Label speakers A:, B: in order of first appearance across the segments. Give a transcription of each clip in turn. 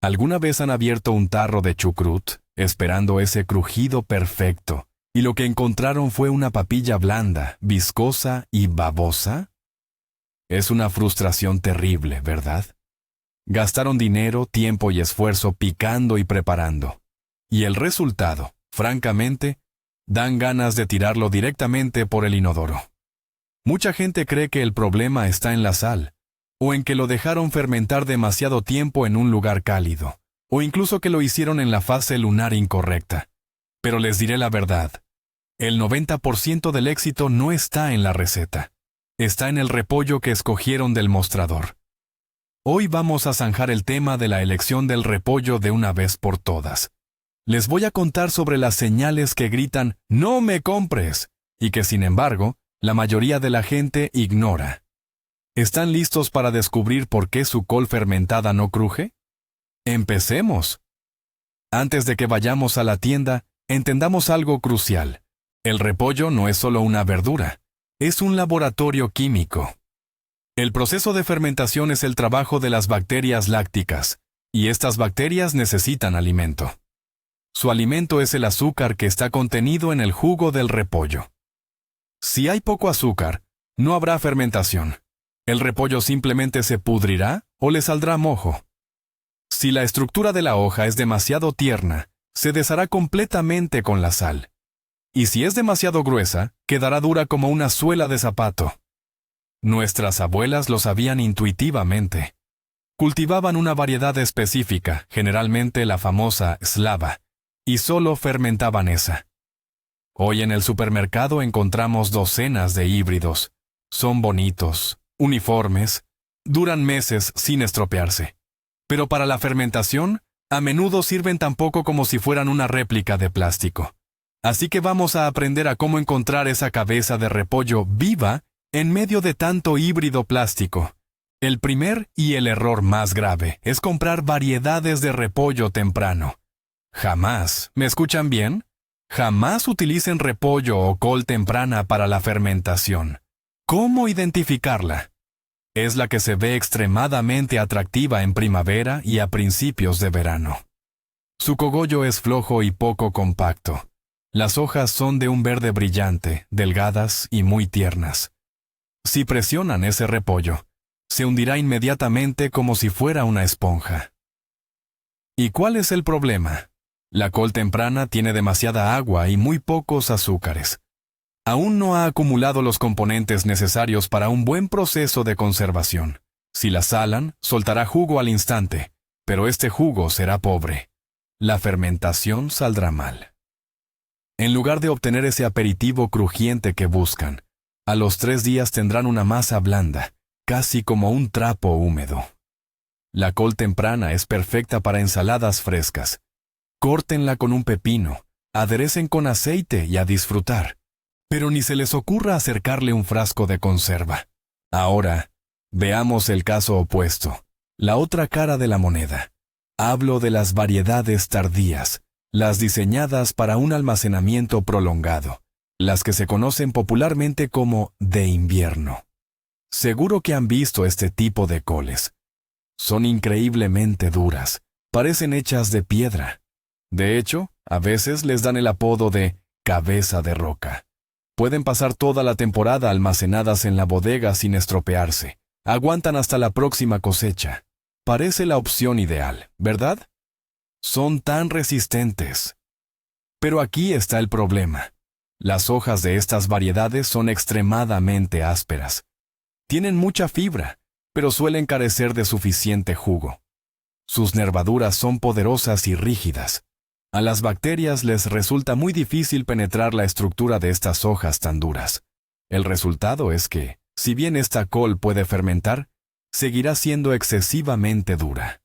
A: ¿Alguna vez han abierto un tarro de chucrut, esperando ese crujido perfecto, y lo que encontraron fue una papilla blanda, viscosa y babosa? Es una frustración terrible, ¿verdad? Gastaron dinero, tiempo y esfuerzo picando y preparando. Y el resultado, francamente, dan ganas de tirarlo directamente por el inodoro. Mucha gente cree que el problema está en la sal, o en que lo dejaron fermentar demasiado tiempo en un lugar cálido, o incluso que lo hicieron en la fase lunar incorrecta. Pero les diré la verdad. El 90% del éxito no está en la receta. Está en el repollo que escogieron del mostrador. Hoy vamos a zanjar el tema de la elección del repollo de una vez por todas. Les voy a contar sobre las señales que gritan «¡No me compres!» y que, sin embargo, la mayoría de la gente ignora. ¿Están listos para descubrir por qué su col fermentada no cruje? ¡Empecemos! Antes de que vayamos a la tienda, entendamos algo crucial. El repollo no es solo una verdura, es un laboratorio químico. El proceso de fermentación es el trabajo de las bacterias lácticas, y estas bacterias necesitan alimento. Su alimento es el azúcar que está contenido en el jugo del repollo. Si hay poco azúcar, no habrá fermentación. El repollo simplemente se pudrirá o le saldrá mojo. Si la estructura de la hoja es demasiado tierna, se deshará completamente con la sal. Y si es demasiado gruesa, quedará dura como una suela de zapato. Nuestras abuelas lo sabían intuitivamente. Cultivaban una variedad específica, generalmente la famosa slava, y solo fermentaban esa. Hoy en el supermercado encontramos docenas de híbridos. Son bonitos, uniformes, duran meses sin estropearse. Pero para la fermentación, a menudo sirven tan poco como si fueran una réplica de plástico. Así que vamos a aprender a cómo encontrar esa cabeza de repollo viva en medio de tanto híbrido plástico. El primer y el error más grave es comprar variedades de repollo temprano. Jamás, ¿me escuchan bien? Jamás utilicen repollo o col temprana para la fermentación. ¿Cómo identificarla? Es la que se ve extremadamente atractiva en primavera y a principios de verano. Su cogollo es flojo y poco compacto. Las hojas son de un verde brillante, delgadas y muy tiernas. Si presionan ese repollo, se hundirá inmediatamente como si fuera una esponja. ¿Y cuál es el problema? La col temprana tiene demasiada agua y muy pocos azúcares. Aún no ha acumulado los componentes necesarios para un buen proceso de conservación. Si la salan, soltará jugo al instante, pero este jugo será pobre. La fermentación saldrá mal. En lugar de obtener ese aperitivo crujiente que buscan, a los 3 días tendrán una masa blanda, casi como un trapo húmedo. La col temprana es perfecta para ensaladas frescas. Córtenla con un pepino, aderecen con aceite y a disfrutar. Pero ni se les ocurra acercarle un frasco de conserva. Ahora, veamos el caso opuesto, la otra cara de la moneda. Hablo de las variedades tardías, las diseñadas para un almacenamiento prolongado, las que se conocen popularmente como de invierno. Seguro que han visto este tipo de coles. Son increíblemente duras, parecen hechas de piedra. De hecho, a veces les dan el apodo de cabeza de roca. Pueden pasar toda la temporada almacenadas en la bodega sin estropearse. Aguantan hasta la próxima cosecha. Parece la opción ideal, ¿verdad? Son tan resistentes. Pero aquí está el problema. Las hojas de estas variedades son extremadamente ásperas. Tienen mucha fibra, pero suelen carecer de suficiente jugo. Sus nervaduras son poderosas y rígidas. A las bacterias les resulta muy difícil penetrar la estructura de estas hojas tan duras. El resultado es que, si bien esta col puede fermentar, seguirá siendo excesivamente dura.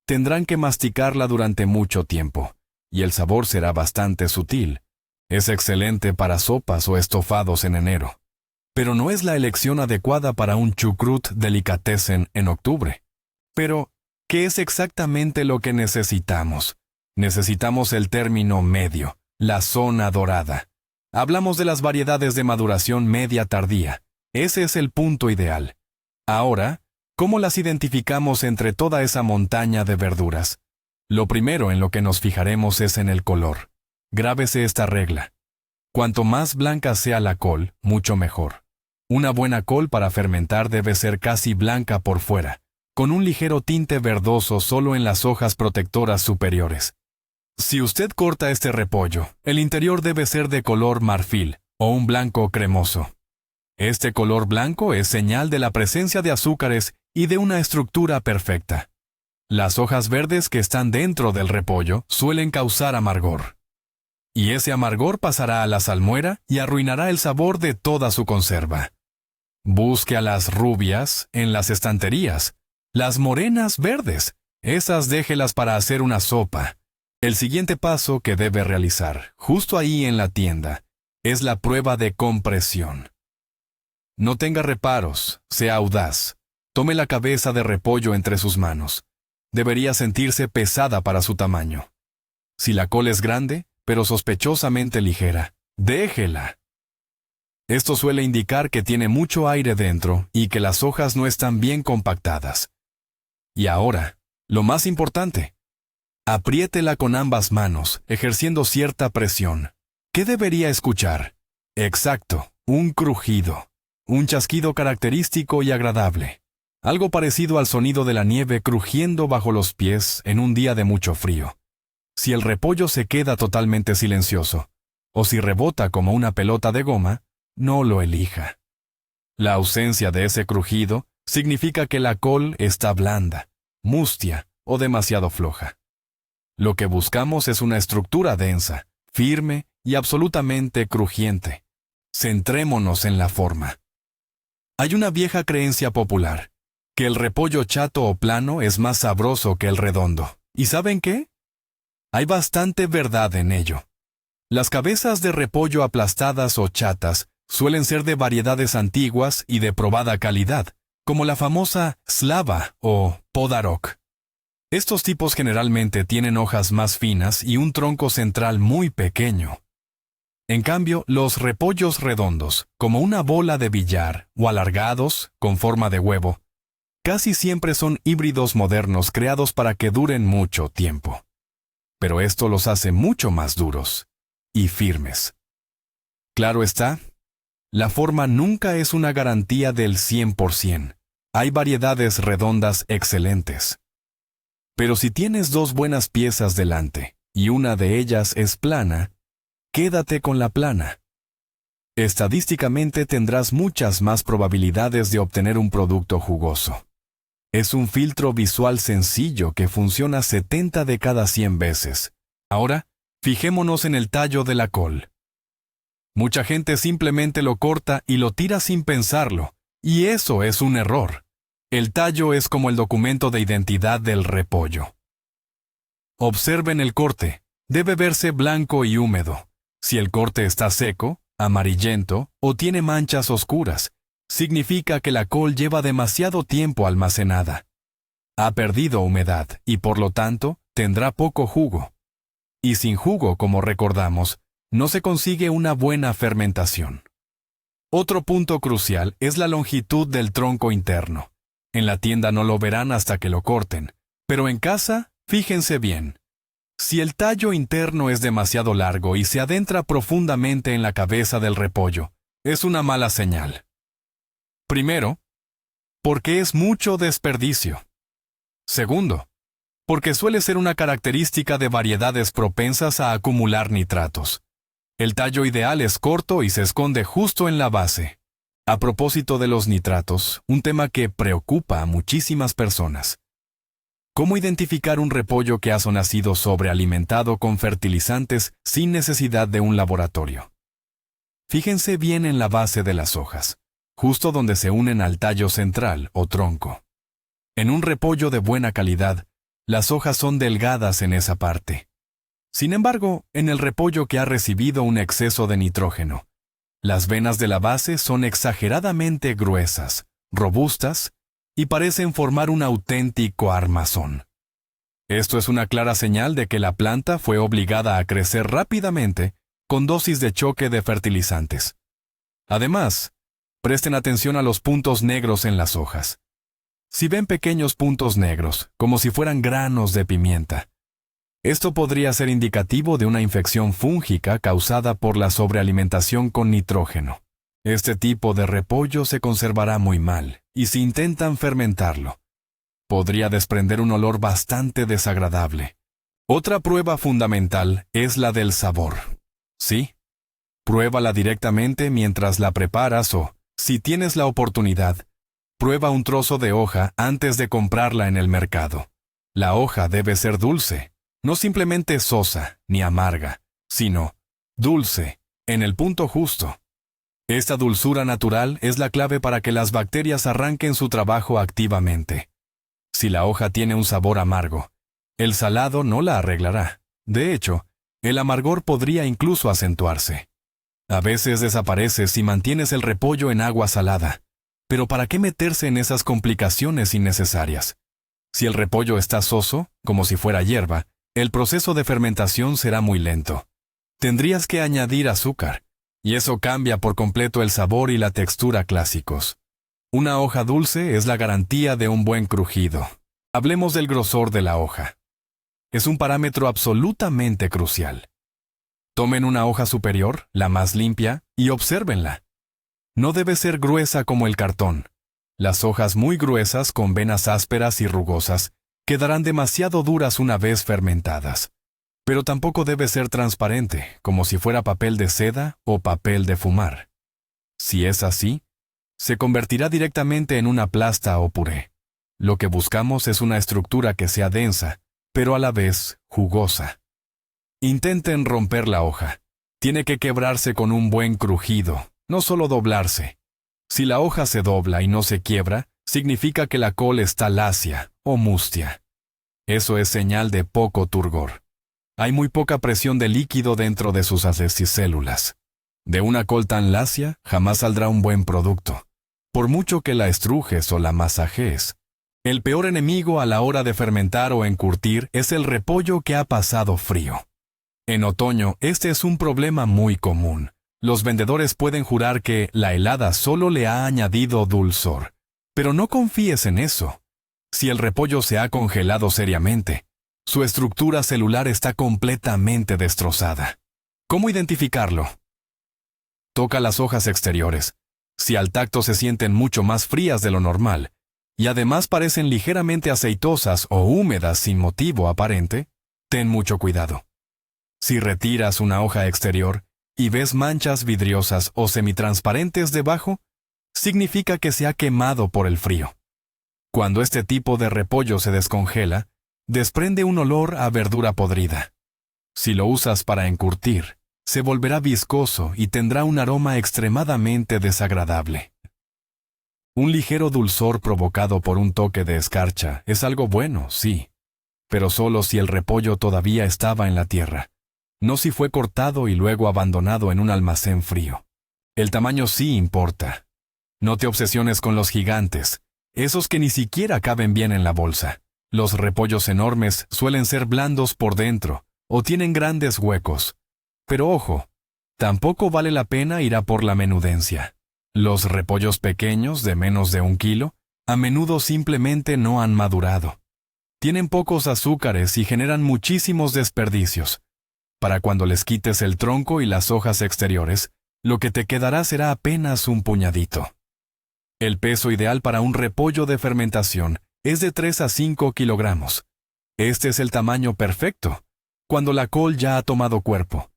A: Tendrán que masticarla durante mucho tiempo, y el sabor será bastante sutil. Es excelente para sopas o estofados en enero. Pero no es la elección adecuada para un chucrut delicatessen en octubre. Pero, ¿qué es exactamente lo que necesitamos? Necesitamos el término medio, la zona dorada. Hablamos de las variedades de maduración media tardía. Ese es el punto ideal. Ahora, ¿cómo las identificamos entre toda esa montaña de verduras? Lo primero en lo que nos fijaremos es en el color. Grábese esta regla. Cuanto más blanca sea la col, mucho mejor. Una buena col para fermentar debe ser casi blanca por fuera, con un ligero tinte verdoso solo en las hojas protectoras superiores. Si usted corta este repollo, el interior debe ser de color marfil o un blanco cremoso. Este color blanco es señal de la presencia de azúcares y de una estructura perfecta. Las hojas verdes que están dentro del repollo suelen causar amargor. Y ese amargor pasará a la salmuera y arruinará el sabor de toda su conserva. Busque a las rubias en las estanterías, las morenas verdes, esas déjelas para hacer una sopa. El siguiente paso que debe realizar, justo ahí en la tienda, es la prueba de compresión. No tenga reparos, sea audaz. Tome la cabeza de repollo entre sus manos. Debería sentirse pesada para su tamaño. Si la col es grande, pero sospechosamente ligera, déjela. Esto suele indicar que tiene mucho aire dentro y que las hojas no están bien compactadas. Y ahora, lo más importante. Apriétela con ambas manos, ejerciendo cierta presión. ¿Qué debería escuchar? Exacto, un crujido. Un chasquido característico y agradable. Algo parecido al sonido de la nieve crujiendo bajo los pies en un día de mucho frío. Si el repollo se queda totalmente silencioso, o si rebota como una pelota de goma, no lo elija. La ausencia de ese crujido significa que la col está blanda, mustia o demasiado floja. Lo que buscamos es una estructura densa, firme y absolutamente crujiente. Centrémonos en la forma. Hay una vieja creencia popular, que el repollo chato o plano es más sabroso que el redondo. ¿Y saben qué? Hay bastante verdad en ello. Las cabezas de repollo aplastadas o chatas suelen ser de variedades antiguas y de probada calidad, como la famosa slava o podarok. Estos tipos generalmente tienen hojas más finas y un tronco central muy pequeño. En cambio, los repollos redondos, como una bola de billar, o alargados, con forma de huevo, casi siempre son híbridos modernos creados para que duren mucho tiempo. Pero esto los hace mucho más duros y firmes. Claro está, la forma nunca es una garantía del 100%. Hay variedades redondas excelentes. Pero si tienes dos buenas piezas delante, y una de ellas es plana, quédate con la plana. Estadísticamente tendrás muchas más probabilidades de obtener un producto jugoso. Es un filtro visual sencillo que funciona 70 de cada 100 veces. Ahora, fijémonos en el tallo de la col. Mucha gente simplemente lo corta y lo tira sin pensarlo, y eso es un error. El tallo es como el documento de identidad del repollo. Observen el corte. Debe verse blanco y húmedo. Si el corte está seco, amarillento o tiene manchas oscuras, significa que la col lleva demasiado tiempo almacenada. Ha perdido humedad y por lo tanto tendrá poco jugo. Y sin jugo, como recordamos, no se consigue una buena fermentación. Otro punto crucial es la longitud del tronco interno. En la tienda no lo verán hasta que lo corten, pero en casa, fíjense bien. Si el tallo interno es demasiado largo y se adentra profundamente en la cabeza del repollo, es una mala señal. Primero, porque es mucho desperdicio. Segundo, porque suele ser una característica de variedades propensas a acumular nitratos. El tallo ideal es corto y se esconde justo en la base. A propósito de los nitratos, un tema que preocupa a muchísimas personas. ¿Cómo identificar un repollo que ha nacido sobrealimentado con fertilizantes sin necesidad de un laboratorio? Fíjense bien en la base de las hojas, justo donde se unen al tallo central o tronco. En un repollo de buena calidad, las hojas son delgadas en esa parte. Sin embargo, en el repollo que ha recibido un exceso de nitrógeno, las venas de la base son exageradamente gruesas, robustas, y parecen formar un auténtico armazón. Esto es una clara señal de que la planta fue obligada a crecer rápidamente con dosis de choque de fertilizantes. Además, presten atención a los puntos negros en las hojas. Si ven pequeños puntos negros, como si fueran granos de pimienta, Esto podría ser indicativo de una infección fúngica causada por la sobrealimentación con nitrógeno. Este tipo de repollo se conservará muy mal, y si intentan fermentarlo, podría desprender un olor bastante desagradable. Otra prueba fundamental es la del sabor. Sí, pruébala directamente mientras la preparas o, si tienes la oportunidad, prueba un trozo de hoja antes de comprarla en el mercado. La hoja debe ser dulce, no simplemente sosa ni amarga, sino dulce, en el punto justo. Esta dulzura natural es la clave para que las bacterias arranquen su trabajo activamente. Si la hoja tiene un sabor amargo, el salado no la arreglará. De hecho, el amargor podría incluso acentuarse. A veces desaparece si mantienes el repollo en agua salada. Pero ¿para qué meterse en esas complicaciones innecesarias? Si el repollo está soso, como si fuera hierba, el proceso de fermentación será muy lento. Tendrías que añadir azúcar, y eso cambia por completo el sabor y la textura clásicos. Una hoja dulce es la garantía de un buen crujido. Hablemos del grosor de la hoja. Es un parámetro absolutamente crucial. Tomen una hoja superior, la más limpia, y obsérvenla. No debe ser gruesa como el cartón. Las hojas muy gruesas con venas ásperas y rugosas quedarán demasiado duras una vez fermentadas. Pero tampoco debe ser transparente, como si fuera papel de seda o papel de fumar. Si es así, se convertirá directamente en una plasta o puré. Lo que buscamos es una estructura que sea densa, pero a la vez jugosa. Intenten romper la hoja. Tiene que quebrarse con un buen crujido, no solo doblarse. Si la hoja se dobla y no se quiebra, significa que la col está lacia o mustia. Eso es señal de poco turgor. Hay muy poca presión de líquido dentro de sus células. De una col tan lacia jamás saldrá un buen producto, por mucho que la estrujes o la masajees. El peor enemigo a la hora de fermentar o encurtir es el repollo que ha pasado frío. En otoño, este es un problema muy común. Los vendedores pueden jurar que la helada solo le ha añadido dulzor. Pero no confíes en eso. Si el repollo se ha congelado seriamente, su estructura celular está completamente destrozada. ¿Cómo identificarlo? Toca las hojas exteriores. Si al tacto se sienten mucho más frías de lo normal, y además parecen ligeramente aceitosas o húmedas sin motivo aparente, ten mucho cuidado. Si retiras una hoja exterior y ves manchas vidriosas o semitransparentes debajo, significa que se ha quemado por el frío. Cuando este tipo de repollo se descongela, desprende un olor a verdura podrida. Si lo usas para encurtir, se volverá viscoso y tendrá un aroma extremadamente desagradable. Un ligero dulzor provocado por un toque de escarcha es algo bueno, sí, pero solo si el repollo todavía estaba en la tierra, no si fue cortado y luego abandonado en un almacén frío. El tamaño sí importa. No te obsesiones con los gigantes, esos que ni siquiera caben bien en la bolsa. Los repollos enormes suelen ser blandos por dentro o tienen grandes huecos. Pero ojo, tampoco vale la pena ir a por la menudencia. Los repollos pequeños de menos de 1 kilo a menudo simplemente no han madurado. Tienen pocos azúcares y generan muchísimos desperdicios. Para cuando les quites el tronco y las hojas exteriores, lo que te quedará será apenas un puñadito. El peso ideal para un repollo de fermentación es de 3 a 5 kilogramos. Este es el tamaño perfecto, cuando la col ya ha tomado cuerpo,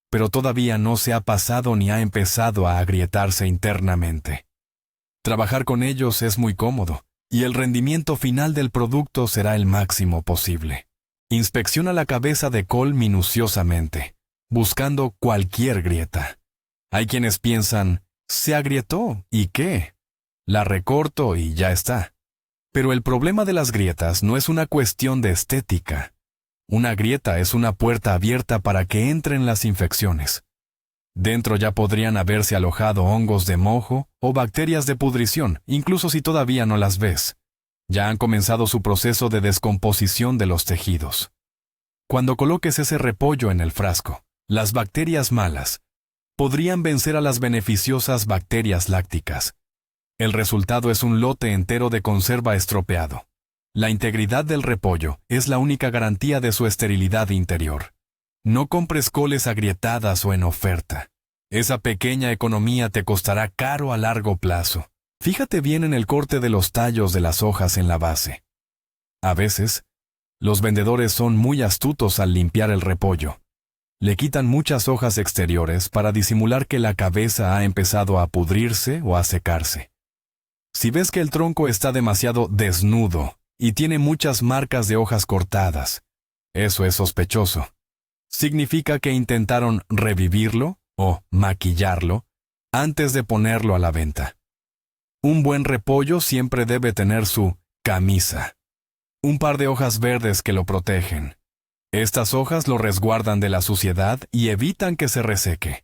A: pero todavía no se ha pasado ni ha empezado a agrietarse internamente. Trabajar con ellos es muy cómodo, y el rendimiento final del producto será el máximo posible. Inspecciona la cabeza de col minuciosamente, buscando cualquier grieta. Hay quienes piensan, ¿se agrietó? ¿Y qué? La recorto y ya está. Pero el problema de las grietas no es una cuestión de estética. Una grieta es una puerta abierta para que entren las infecciones. Dentro ya podrían haberse alojado hongos de mojo o bacterias de pudrición, incluso si todavía no las ves. Ya han comenzado su proceso de descomposición de los tejidos. Cuando coloques ese repollo en el frasco, las bacterias malas podrían vencer a las beneficiosas bacterias lácticas. El resultado es un lote entero de conserva estropeado. La integridad del repollo es la única garantía de su esterilidad interior. No compres coles agrietadas o en oferta. Esa pequeña economía te costará caro a largo plazo. Fíjate bien en el corte de los tallos de las hojas en la base. A veces, los vendedores son muy astutos al limpiar el repollo. Le quitan muchas hojas exteriores para disimular que la cabeza ha empezado a pudrirse o a secarse. Si ves que el tronco está demasiado desnudo y tiene muchas marcas de hojas cortadas, eso es sospechoso. Significa que intentaron revivirlo o maquillarlo antes de ponerlo a la venta. Un buen repollo siempre debe tener su camisa. Un par de hojas verdes que lo protegen. Estas hojas lo resguardan de la suciedad y evitan que se reseque.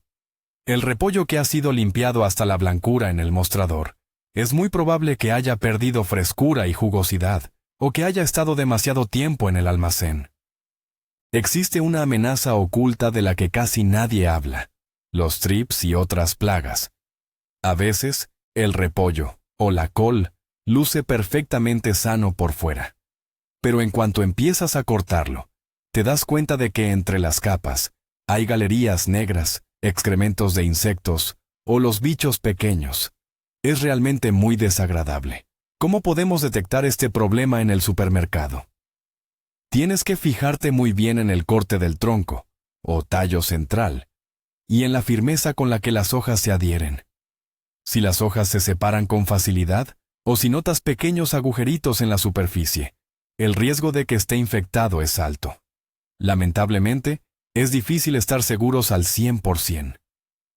A: El repollo que ha sido limpiado hasta la blancura en el mostrador es muy probable que haya perdido frescura y jugosidad, o que haya estado demasiado tiempo en el almacén. Existe una amenaza oculta de la que casi nadie habla: los thrips y otras plagas. A veces, el repollo, o la col, luce perfectamente sano por fuera. Pero en cuanto empiezas a cortarlo, te das cuenta de que entre las capas hay galerías negras, excrementos de insectos o los bichos pequeños. Es realmente muy desagradable. ¿Cómo podemos detectar este problema en el supermercado? Tienes que fijarte muy bien en el corte del tronco, o tallo central, y en la firmeza con la que las hojas se adhieren. Si las hojas se separan con facilidad, o si notas pequeños agujeritos en la superficie, el riesgo de que esté infectado es alto. Lamentablemente, es difícil estar seguros al 100%.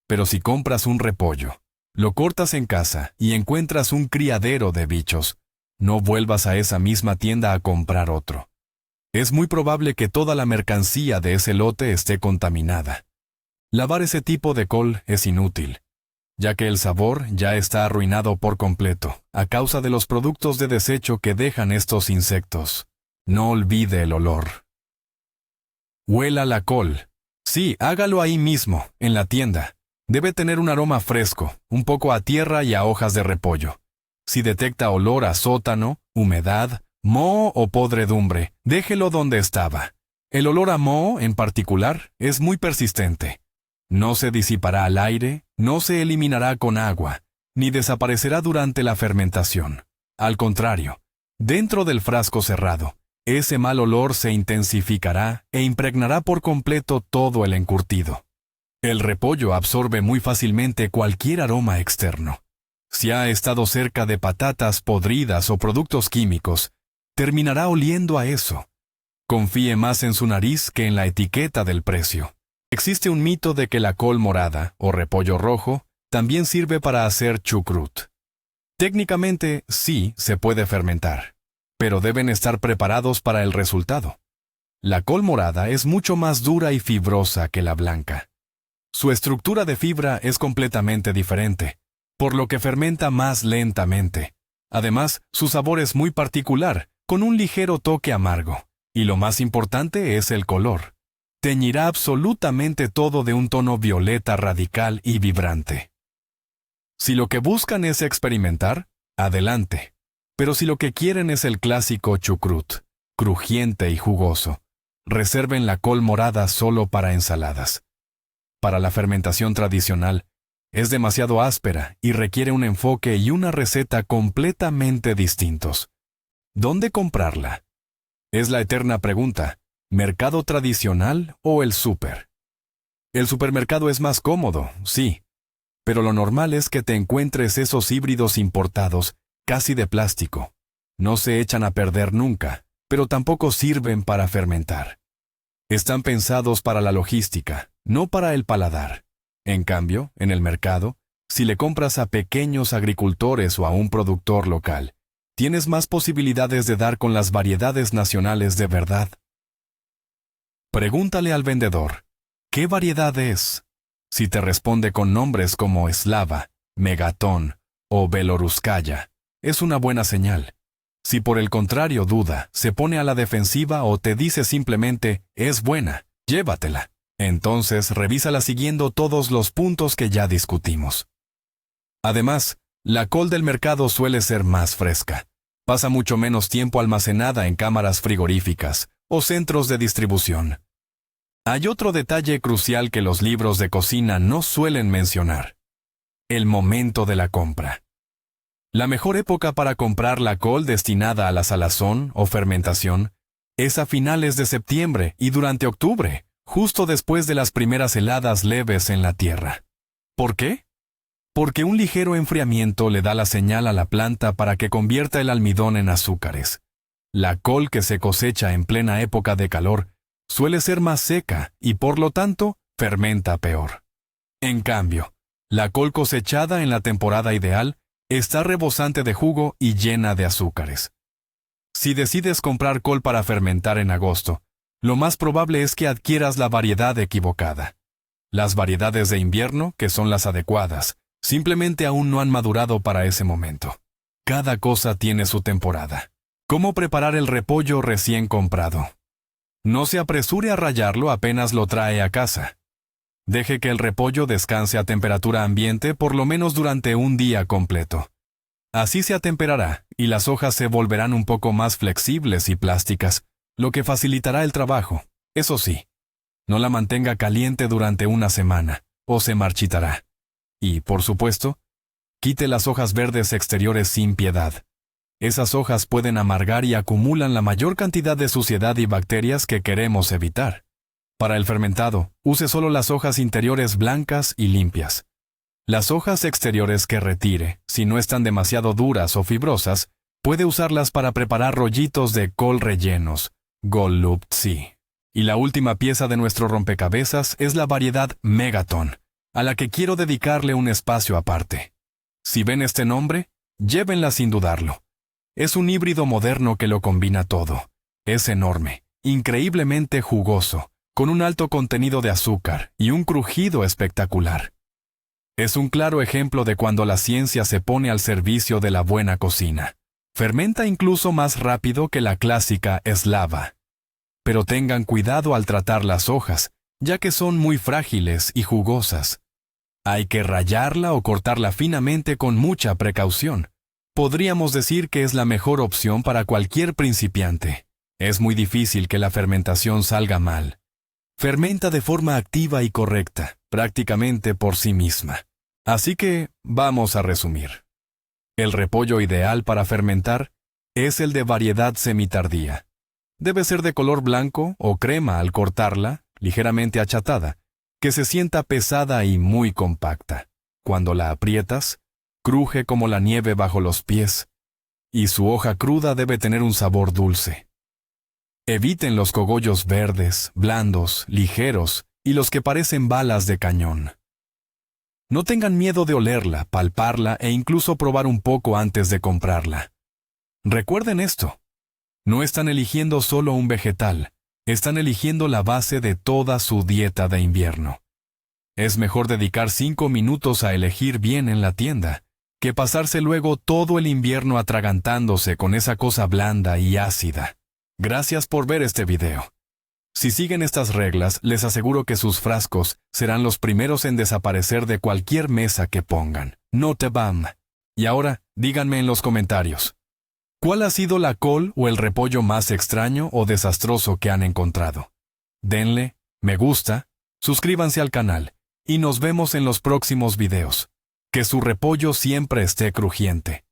A: Pero si compras un repollo, lo cortas en casa y encuentras un criadero de bichos, no vuelvas a esa misma tienda a comprar otro. Es muy probable que toda la mercancía de ese lote esté contaminada. Lavar ese tipo de col es inútil, ya que el sabor ya está arruinado por completo a causa de los productos de desecho que dejan estos insectos. No olvide el olor. Huela la col. Sí, hágalo ahí mismo, en la tienda. Debe tener un aroma fresco, un poco a tierra y a hojas de repollo. Si detecta olor a sótano, humedad, moho o podredumbre, déjelo donde estaba. El olor a moho, en particular, es muy persistente. No se disipará al aire, no se eliminará con agua, ni desaparecerá durante la fermentación. Al contrario, dentro del frasco cerrado, ese mal olor se intensificará e impregnará por completo todo el encurtido. El repollo absorbe muy fácilmente cualquier aroma externo. Si ha estado cerca de patatas podridas o productos químicos, terminará oliendo a eso. Confíe más en su nariz que en la etiqueta del precio. Existe un mito de que la col morada, o repollo rojo, también sirve para hacer chucrut. Técnicamente, sí, se puede fermentar, pero deben estar preparados para el resultado. La col morada es mucho más dura y fibrosa que la blanca. Su estructura de fibra es completamente diferente, por lo que fermenta más lentamente. Además, su sabor es muy particular, con un ligero toque amargo. Y lo más importante es el color. Teñirá absolutamente todo de un tono violeta radical y vibrante. Si lo que buscan es experimentar, adelante. Pero si lo que quieren es el clásico chucrut, crujiente y jugoso, reserven la col morada solo para ensaladas. Para la fermentación tradicional, es demasiado áspera y requiere un enfoque y una receta completamente distintos. ¿Dónde comprarla? Es la eterna pregunta: ¿mercado tradicional o el súper? El supermercado es más cómodo, sí, pero lo normal es que te encuentres esos híbridos importados, casi de plástico. No se echan a perder nunca, pero tampoco sirven para fermentar. Están pensados para la logística, no para el paladar. En cambio, en el mercado, si le compras a pequeños agricultores o a un productor local, tienes más posibilidades de dar con las variedades nacionales de verdad. Pregúntale al vendedor, ¿qué variedad es? Si te responde con nombres como Slava, Megatón o Beloruskaya, es una buena señal. Si por el contrario duda, se pone a la defensiva o te dice simplemente, es buena, llévatela, entonces revísala siguiendo todos los puntos que ya discutimos. Además, la col del mercado suele ser más fresca, Pasa mucho menos tiempo almacenada en cámaras frigoríficas o centros de distribución. Hay otro detalle crucial que los libros de cocina no suelen mencionar: el momento de la compra. La mejor época para comprar la col destinada a la salazón o fermentación es a finales de septiembre y durante octubre, justo después de las primeras heladas leves en la tierra. ¿Por qué? Porque un ligero enfriamiento le da la señal a la planta para que convierta el almidón en azúcares. La col que se cosecha en plena época de calor suele ser más seca y por lo tanto fermenta peor. En cambio, la col cosechada en la temporada ideal está rebosante de jugo y llena de azúcares. Si decides comprar col para fermentar en agosto, lo más probable es que adquieras la variedad equivocada. Las variedades de invierno, que son las adecuadas, simplemente aún no han madurado para ese momento. Cada cosa tiene su temporada. ¿Cómo preparar el repollo recién comprado? No se apresure a rallarlo apenas lo trae a casa. Deje que el repollo descanse a temperatura ambiente por lo menos durante un día completo. Así se atemperará y las hojas se volverán un poco más flexibles y plásticas, lo que facilitará el trabajo. Eso sí, no la mantenga caliente durante una semana, o se marchitará. Y, por supuesto, quite las hojas verdes exteriores sin piedad. Esas hojas pueden amargar y acumulan la mayor cantidad de suciedad y bacterias que queremos evitar. Para el fermentado, use solo las hojas interiores blancas y limpias. Las hojas exteriores que retire, si no están demasiado duras o fibrosas, puede usarlas para preparar rollitos de col rellenos, golubtsi. Y la última pieza de nuestro rompecabezas es la variedad Megaton, a la que quiero dedicarle un espacio aparte. Si ven este nombre, llévenla sin dudarlo. Es un híbrido moderno que lo combina todo. Es enorme, increíblemente jugoso, con un alto contenido de azúcar y un crujido espectacular. Es un claro ejemplo de cuando la ciencia se pone al servicio de la buena cocina. Fermenta incluso más rápido que la clásica eslava. Pero tengan cuidado al tratar las hojas, ya que son muy frágiles y jugosas. Hay que rallarla o cortarla finamente con mucha precaución. Podríamos decir que es la mejor opción para cualquier principiante. Es muy difícil que la fermentación salga mal. Fermenta de forma activa y correcta, prácticamente por sí misma. Así que, vamos a resumir. El repollo ideal para fermentar es el de variedad semitardía. Debe ser de color blanco o crema al cortarla, ligeramente achatada, que se sienta pesada y muy compacta. Cuando la aprietas, cruje como la nieve bajo los pies, y su hoja cruda debe tener un sabor dulce. Eviten los cogollos verdes, blandos, ligeros y los que parecen balas de cañón. No tengan miedo de olerla, palparla e incluso probar un poco antes de comprarla. Recuerden esto. No están eligiendo solo un vegetal, están eligiendo la base de toda su dieta de invierno. Es mejor dedicar 5 minutos a elegir bien en la tienda, que pasarse luego todo el invierno atragantándose con esa cosa blanda y ácida. Gracias por ver este video. Si siguen estas reglas, les aseguro que sus frascos serán los primeros en desaparecer de cualquier mesa que pongan. No te bam. Y ahora, díganme en los comentarios, ¿cuál ha sido la col o el repollo más extraño o desastroso que han encontrado? Denle me gusta, suscríbanse al canal, y nos vemos en los próximos videos. Que su repollo siempre esté crujiente.